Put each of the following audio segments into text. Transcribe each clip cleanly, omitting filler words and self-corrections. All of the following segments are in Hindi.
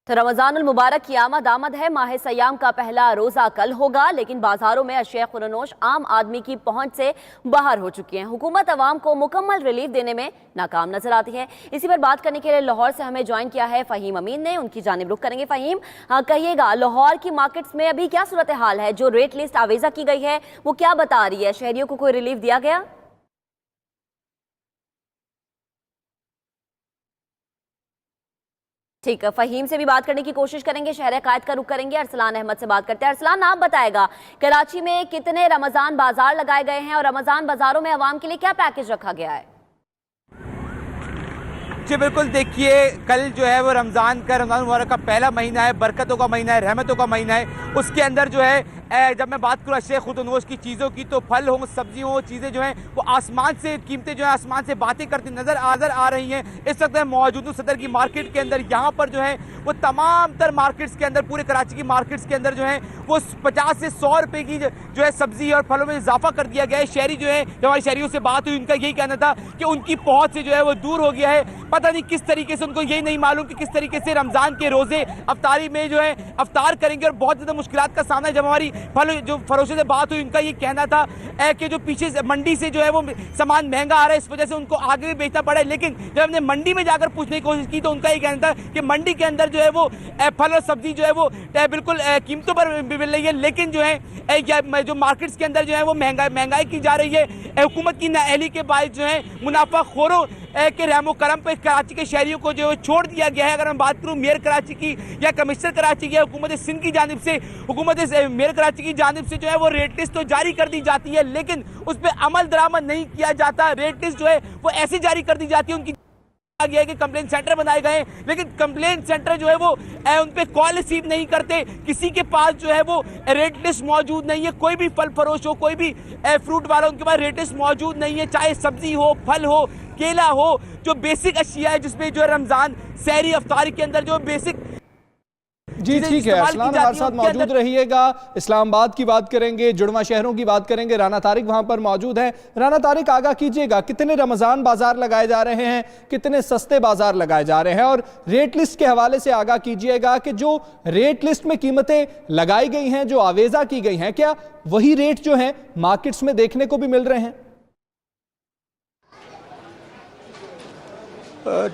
तो रमजानुल मुबारक की आमद है। माह सयाम का पहला रोजा कल होगा, लेकिन बाजारों में अशिया खुरनोश आम आदमी की पहुंच से बाहर हो चुकी हैं। हुकूमत अवाम को मुकम्मल रिलीफ देने में नाकाम नजर आती है। इसी पर बात करने के लिए लाहौर से हमें ज्वाइन किया है फ़हीम अमीन ने। उनकी जानिब रुख करेंगे। फ़हीम, कहिएगा लाहौर की मार्केट्स में अभी क्या सूरत हाल है? जो रेट लिस्ट आवेजा की गई है वो क्या बता रही है? शहरियों को कोई रिलीफ दिया गया? ठीक है, फ़हीम से भी बात करने की कोशिश करेंगे। शहर कायद का रुख करेंगे। अरसलान अहमद से बात करते हैं। अरसलान, आप बताएगा कराची में कितने रमजान बाजार लगाए गए हैं और रमजान बाजारों में आवाम के लिए क्या पैकेज रखा गया है? जी बिल्कुल, देखिए कल जो है वो रमज़ान मुबारक का पहला महीना है, बरकतों का महीना है, रहमतों का महीना है। उसके अंदर जो है जब मैं बात करूँ अशे खुदनोश की चीज़ों की, तो फल हो, सब्जी हो, चीज़ें जो हैं वो आसमान से, कीमतें जो है आसमान से बातें करती नज़र आ रही हैं। इस वक्त मौजूद हूँ सदर की मार्केट के अंदर। यहाँ पर जो है वो तमाम तर मार्केट्स के अंदर, पूरे कराची की मार्केट्स के अंदर जो है वो 50 से 100 रुपये की जो है सब्जी और फलों में इजाफा कर दिया गया है। शहरी जो है, जब हमारी शहरियों से बात हुई, उनका यही कहना था कि उनकी पहुँच से जो है वो दूर हो गया है। पता नहीं किस तरीके से, उनको यही नहीं मालूम कि किस तरीके से रमज़ान के रोज़े अफ्तारी में जो है अफ्तार करेंगे और बहुत ज़्यादा मुश्किलात का सामना है। जब हमारी फल जो फरोशों से बात हुई, उनका ये कहना था कि जो पीछे से मंडी से जो है वो सामान महंगा आ रहा है, इस वजह से उनको आगे भी बेचना पड़ा है। लेकिन जब हमने मंडी में जाकर पूछने की कोशिश की तो उनका ये कहना था कि मंडी के अंदर जो है वो फल और सब्जी जो है वो बिल्कुल कीमतों पर मिल रही है, लेकिन जो है जो मार्केट्स के अंदर जो है वो महंगाई की जा रही है। हुकूमत की नाअहली के बायस जो है मुनाफाखोरों के रहमो करम पे कराची के शहरियों को जो है छोड़ दिया गया है। अगर मैं बात करूं मेयर कराची की या कमिश्नर कराची की या हुकूमत सिंध की जानिब से, हुकूमत मेयर कराची की जानिब से जो है वो रेट लिस्ट तो जारी कर दी जाती है, लेकिन उस पर अमल दरामद नहीं किया जाता। रेट लिस्ट जो है वो ऐसी जारी कर दी जाती है, उनकी गया है कि कंप्लेंट सेंटर बनाए गए, लेकिन कंप्लेंट सेंटर जो है वो उन पे कॉल रिसीव नहीं करते। किसी के पास जो है वो रेट लिस्ट मौजूद नहीं है। कोई भी फल फरोश हो, कोई भी फ्रूट वाला, उनके पास रेट लिस्ट मौजूद नहीं है। चाहे सब्जी हो, फल हो, केला हो, जो बेसिक अशिया है जिसमें जो है रमजान सहरी अफ्तारी के अंदर जो बेसिक। जी ठीक है, अरसलान हमारे साथ मौजूद रहिएगा। इस्लामाबाद की बात करेंगे, जुड़वा शहरों की बात करेंगे। राना तारिक वहां पर मौजूद हैं। राना तारिक, आगाह कीजिएगा कितने रमजान बाजार लगाए जा रहे हैं, कितने सस्ते बाजार लगाए जा रहे हैं, और रेट लिस्ट के हवाले से आगाह कीजिएगा कि जो रेट लिस्ट में कीमतें लगाई गई हैं, जो आवेजा की गई हैं, क्या वही रेट जो है मार्केट्स में देखने को भी मिल रहे हैं?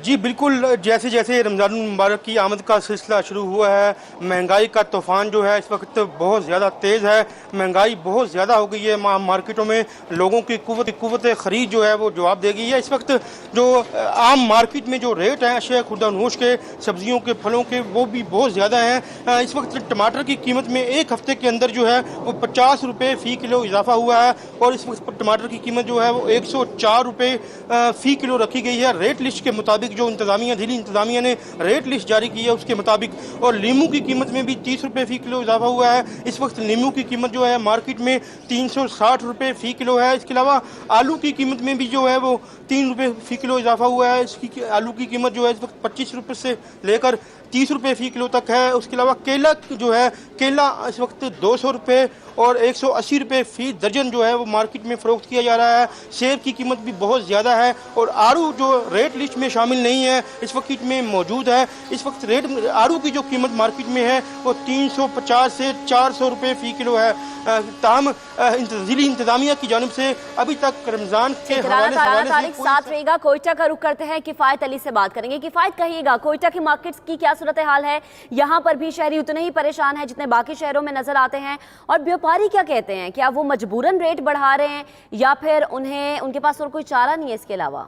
जी बिल्कुल, जैसे जैसे रमज़ान मुबारक की आमद का सिलसिला शुरू हुआ है, महंगाई का तूफ़ान जो है इस वक्त बहुत ज़्यादा तेज़ है। महंगाई बहुत ज़्यादा हो गई है। मार्केटों में लोगों की कुव्वत ख़रीद जो है वो जवाब दे गई है। इस वक्त जो आम मार्केट में जो रेट हैं अशिया खुर्दनोश के, सब्जियों के, फलों के, वो भी बहुत ज़्यादा हैं। इस वक्त टमाटर की कीमत में एक हफ्ते के अंदर जो है वो 50 रुपये फ़ी किलो इजाफा हुआ है और इस वक्त टमाटर की कीमत जो है वो 104 रुपये फ़ी किलो रखी गई है। रेट लिस्ट के मुताबिक जो इंतजामिया, दिल्ली इंतजामिया ने रेट लिस्ट जारी की है उसके मुताबिक। और लीमू की कीमत में भी 30 रुपये फ़ी किलो इजाफा हुआ है। इस वक्त लीमू की कीमत जो है मार्केट में 360 रुपये फ़ी किलो है। इसके अलावा आलू की कीमत में भी जो है वो 3 रुपये फ़ी किलो इजाफा हुआ है। इसकी आलू की कीमत जो है इस वक्त 25 रुपये से लेकर 30 रुपये फ़ी किलो तक है। उसके अलावा केला जो है, केला इस वक्त 200 रुपये और 180 रुपये फ़ी दर्जन जो है वो मार्केट में फ़रोख्त किया जा रहा है। सेब की कीमत भी बहुत ज़्यादा है और आड़ू जो रेट लिस्ट में शामिल नहीं है इस वक्त में मौजूद है। इस वक्त आड़ू की जो कीमत मार्केट में है वो 350 से 400 रुपये फ़ी किलो है। ताम जिली इंतजामिया की जानिब से अभी तक रमज़ान के हवाले से साथ रहेगा। कोयटा का रुख करते हैं, किफ़ायत अली से बात करेंगे। किफ़ायत, कहिएगा कोयटा की मार्केट्स की क्या सूरत हाल है? यहाँ पर भी शहरी उतने ही परेशान हैं जितने बाकी शहरों में नजर आते हैं, और व्यापारी क्या कहते हैं? क्या वो मजबूरन रेट बढ़ा रहे हैं या फिर उनके पास और कोई चारा नहीं है इसके अलावा?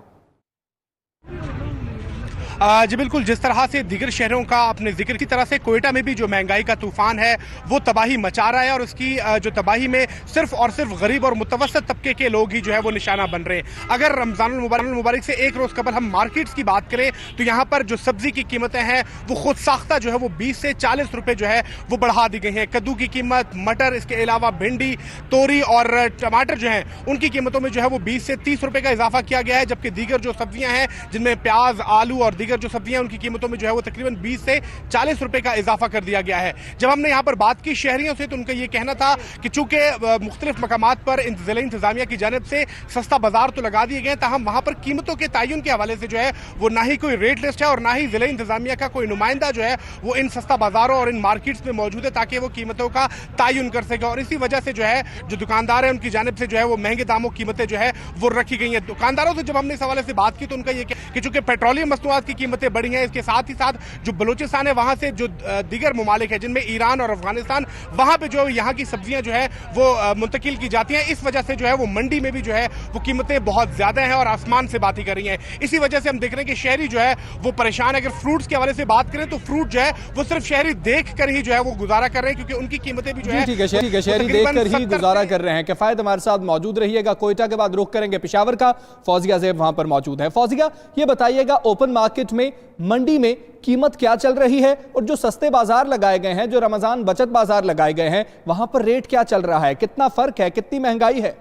जी बिल्कुल, जिस तरह से दीगर शहरों का अपने जिक्र की तरह से कोयटा में भी जो महंगाई का तूफान है वो तबाही मचा रहा है, और उसकी जो तबाही में सिर्फ और सिर्फ गरीब और मुतवस्सित तबके के लोग ही जो है वो निशाना बन रहे हैं। अगर रमज़ान मुबारक से एक रोज़ कबल हम मार्केट्स की बात करें तो यहाँ पर जो सब्जी की कीमतें हैं वो खुद साख्ता जो है वो 20 से 40 रुपये जो है वो बढ़ा दी गई हैं। कद्दू की कीमत, मटर, इसके अलावा भिंडी, तोरी और टमाटर जो हैं उनकी कीमतों में जो है वो 20 से 30 रुपये का इजाफा किया गया है, जबकि दीगर जो सब्जियाँ हैं जिनमें प्याज, आलू और दीगर जो सब्जियां उनकी कीमतों में जो है वो तकरीबन 20 से 40 रुपए का इजाफा कर दिया गया है। जब हमने यहाँ पर बात की शहरियों से तो उनका ये कहना था कि चूंकि मुख्तलिफ मकामात पर जिला इंतजामिया की जानिब से सस्ता बाजार तो लगा दिए गए, ताहम वहां पर कीमतों के तयन के हवाले से जो है वो ना ही कोई रेट लिस्ट है और ना ही जिला इंतजामिया का कोई नुमाइंदा जो है वो इन सस्ता बाजारों और इन मार्केट्स में मौजूद है ताकि वो कीमतों का तयन कर सके। और इसी वजह से जो है जो दुकानदार है उनकी जानिब से जो है वो महंगे दामों कीमतें जो है वो रखी गई हैं। दुकानदारों से जब हमने इस हवाले से बात की तो उनका ये कि चूंकि पेट्रोलियम मसनूआत की कीमतें बढ़ी हैं, इसके साथ ही साथ जो बलूचिस्तान है वहां से जो दीगर ममालिक है जिनमें ईरान और अफगानिस्तान, वहां पे जो यहाँ की सब्जियां जो है वो मुंतकिल की जाती हैं, इस वजह से जो है वो मंडी में भी जो है वो कीमतें बहुत ज्यादा हैं और आसमान से बात ही कर रही हैं। इसी वजह से हम देख रहे हैं कि शहरी जो है वो परेशान है। अगर फ्रूट्स के हवाले से बात करें तो फ्रूट जो है वो सिर्फ शहरी देख कर ही जो है वो गुजारा कर रहे हैं, क्योंकि उनकी कीमतें भी जो है ठीक है शहरी देख कर ही गुजारा कर रहे हैं। किफायत हमारे साथ मौजूद रहिएगा। कोयटा के बाद रुख करेंगे पेशावर का, फौजिया ज़ेब वहां पर मौजूद है। फौजिया, ये बताइएगा ओपन मार्केट में, मंडी में कीमत क्या चल रही है और जो सस्ते बाजार लगाए गए हैं, जो रमजान बचत बाजार लगाए गए हैं, वहां पर रेट क्या चल रहा है, कितना फर्क है, कितनी महंगाई है?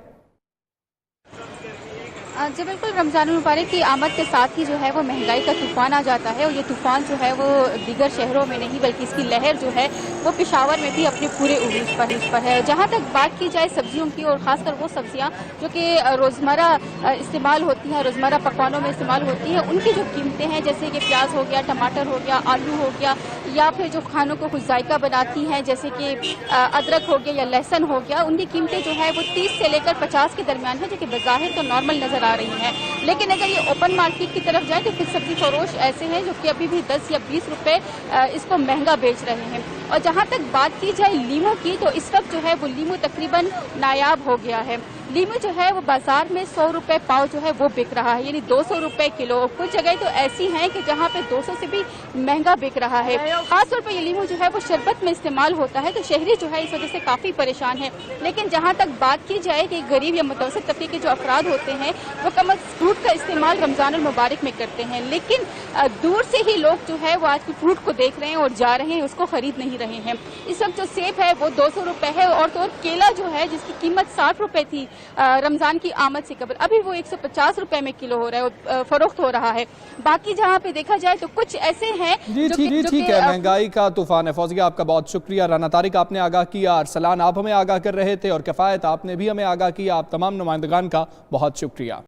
जी बिल्कुल, रमज़ान मुबारक की आमद के साथ ही जो है वो महंगाई का तूफान आ जाता है और ये तूफान जो है वो दीगर शहरों में नहीं बल्कि इसकी लहर जो है वो पेशावर में भी अपने पूरे उरूज पर है। जहाँ तक बात की जाए सब्जियों की और ख़ासकर वो सब्जियाँ जो कि रोज़मर्रा इस्तेमाल होती हैं, रोज़मर्रा पकवानों में इस्तेमाल होती हैं, उनकी जो कीमतें हैं जैसे कि प्याज हो गया, टमाटर हो गया, आलू हो गया, या फिर जो खानों को कुछ जायका बनाती हैं जैसे कि अदरक हो गया या लहसुन हो गया, उनकी कीमतें जो है वो 30 से लेकर 50 के दरमियान है, जो कि बज़ाहिर तो नॉर्मल नजर आ रही हैं। लेकिन अगर ये ओपन मार्केट की तरफ जाए तो कुछ सब्जी फरोश ऐसे हैं जो कि अभी भी 10 या 20 रुपए इसको महंगा बेच रहे हैं। और जहां तक बात की जाए लीमू की तो इस वक्त जो है वो लीमू तकरीबन नायाब हो गया है। लीमू जो है वो बाजार में 100 रुपए पाव जो है वो बिक रहा है, यानी 200 रुपए किलो। कुछ जगह तो ऐसी हैं कि जहां पे 200 से भी महंगा बिक रहा है। खासतौर पर ये लीमू जो है वो शरबत में इस्तेमाल होता है, तो शहरी जो है इस वजह से काफी परेशान है। लेकिन जहां तक बात की जाए कि गरीब या मुतवस्सित तबके के जो अफराद होते हैं वो कम फ्रूट का इस्तेमाल रमजान मुबारक में करते हैं, लेकिन दूर से ही लोग जो है वो आज के फ्रूट को देख रहे हैं और जा रहे हैं, उसको खरीद नहीं रहे हैं। इस वक्त जो सेब है वो 200 रुपए है और तो और केला जो है जिसकी कीमत 60 रुपए थी रमजान की आमद से कबल, अभी वो 150 रुपए में किलो हो रहा है, फरोख्त हो रहा है। बाकी जहाँ पे देखा जाए तो कुछ ऐसे हैं ठीक है, महंगाई का तूफान है। फौजिया, आपका बहुत शुक्रिया। राना तारिक आपने आगाह किया, अरसलान आप हमें आगाह कर रहे थे और किफायत आपने भी हमें आगाह किया। आप तमाम नुमाइंदगान का बहुत शुक्रिया।